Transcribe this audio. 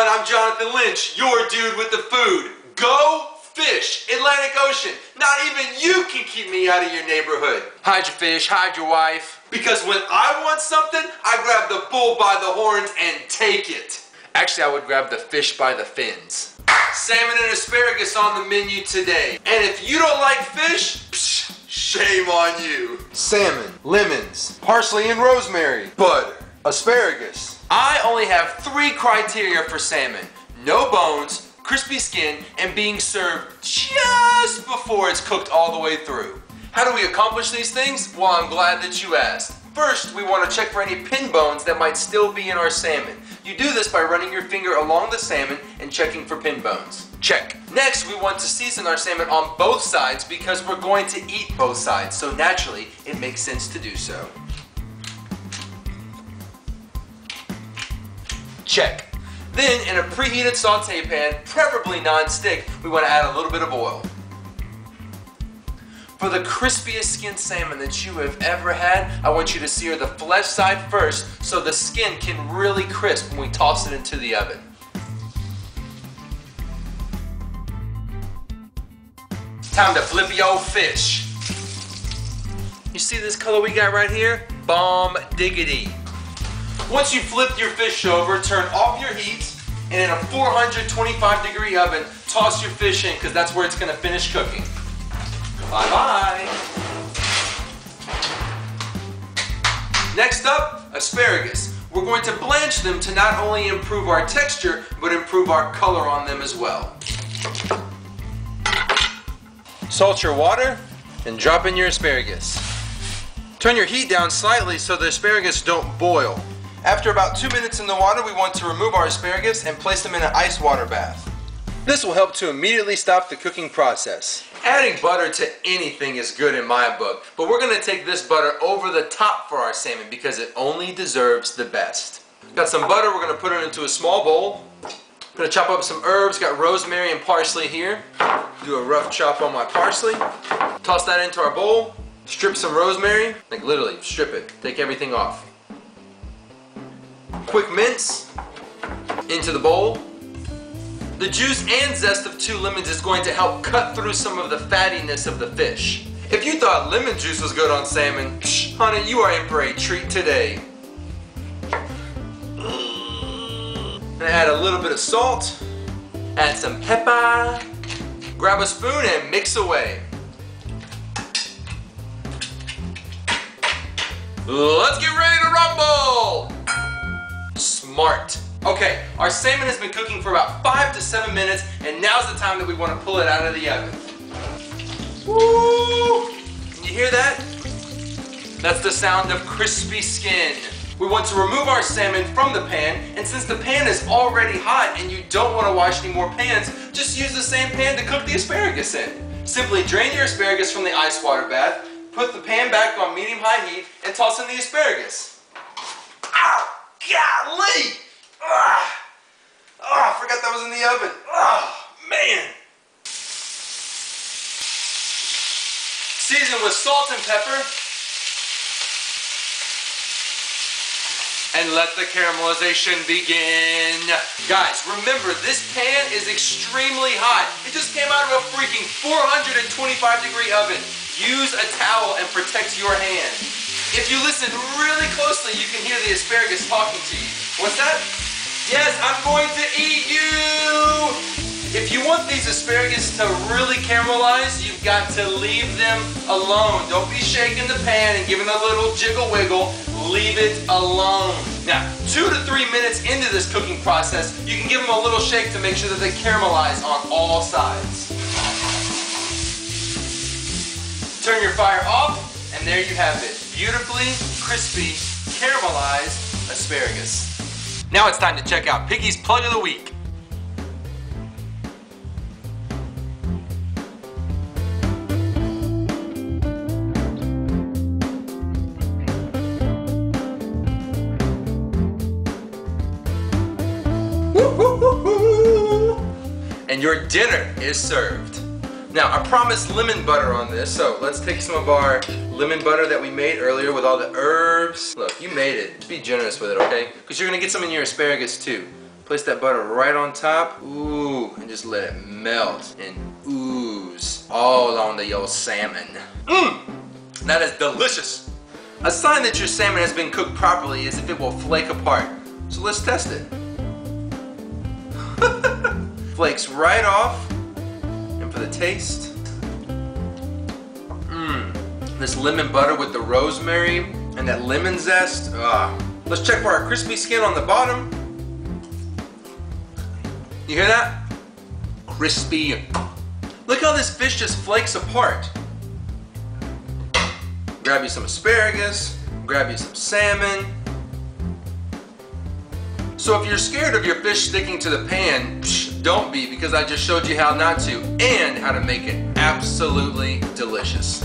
everyone, I'm Johnathan Lynch, your dude with the food. Go fish, Atlantic Ocean. Not even you can keep me out of your neighborhood. Hide your fish, hide your wife. Because when I want something, I grab the bull by the horns and take it. Actually, I would grab the fish by the fins. Salmon and asparagus on the menu today. And if you don't like fish, shame on you. Salmon, lemons, parsley and rosemary, butter, asparagus. I only have 3 criteria for salmon. No bones, crispy skin, and being served just before it's cooked all the way through. How do we accomplish these things? Well, I'm glad that you asked. First, we want to check for any pin bones that might still be in our salmon. You do this by running your finger along the salmon and checking for pin bones. Check. Next, we want to season our salmon on both sides because we're going to eat both sides, so naturally, it makes sense to do so. Check. Then, in a preheated saute pan, preferably non-stick, we want to add a little bit of oil. For the crispiest skinned salmon that you have ever had, I want you to sear the flesh side first so the skin can really crisp when we toss it into the oven. Time to flip your fish. You see this color we got right here? Bomb diggity. Once you flip your fish over, turn off your heat, and in a 425-degree oven, toss your fish in because that's where it's going to finish cooking. Bye-bye. Next up, asparagus. We're going to blanch them to not only improve our texture, but improve our color on them as well. Salt your water and drop in your asparagus. Turn your heat down slightly so the asparagus don't boil. After about 2 minutes in the water, we want to remove our asparagus and place them in an ice water bath. This will help to immediately stop the cooking process. Adding butter to anything is good in my book, but we're going to take this butter over the top for our salmon because it only deserves the best. Got some butter, we're going to put it into a small bowl. I'm going to chop up some herbs, got rosemary and parsley here. Do a rough chop on my parsley. Toss that into our bowl. Strip some rosemary, like literally strip it, take everything off. Quick mince into the bowl. The juice and zest of 2 lemons is going to help cut through some of the fattiness of the fish. If you thought lemon juice was good on salmon, honey, you are in for a treat today. And add a little bit of salt, add some pepper, grab a spoon and mix away. Let's get ready to rumble! Smart. Okay, our salmon has been cooking for about 5 to 7 minutes, and now's the time that we want to pull it out of the oven. Woo! Can you hear that? That's the sound of crispy skin. We want to remove our salmon from the pan, and since the pan is already hot and you don't want to wash any more pans, just use the same pan to cook the asparagus in. Simply drain your asparagus from the ice water bath, put the pan back on medium-high heat, and toss in the asparagus. Ow! Golly! Oh, I forgot that was in the oven. Oh, man! Season with salt and pepper. And let the caramelization begin. Guys, remember, this pan is extremely hot. It just came out of a freaking 425-degree oven. Use a towel and protect your hand. If you listen really closely, you can hear the asparagus talking to you. What's that? Yes, I'm going to eat you! If you want these asparagus to really caramelize, you've got to leave them alone. Don't be shaking the pan and giving a little jiggle wiggle. Leave it alone. Now, 2 to 3 minutes into this cooking process, you can give them a little shake to make sure that they caramelize on all sides. Turn your fire off, and there you have it. Beautifully crispy, caramelized asparagus. Now it's time to check out Piggy's Plug of the Week. And your dinner is served. Now, I promised lemon butter on this, so let's take some of our lemon butter that we made earlier with all the herbs. Look, you made it. Just be generous with it, okay? Because you're gonna get some in your asparagus too. Place that butter right on top. Ooh, and just let it melt and ooze all onto your salmon. Mmm, that is delicious. A sign that your salmon has been cooked properly is if it will flake apart. So let's test it. Flakes right off. And for the taste, this lemon butter with the rosemary and that lemon zest. Let's check for our crispy skin on the bottom. You hear that? Crispy. Look how this fish just flakes apart. Grab you some asparagus, grab you some salmon. So if you're scared of your fish sticking to the pan, don't be, because I just showed you how not to and how to make it absolutely delicious.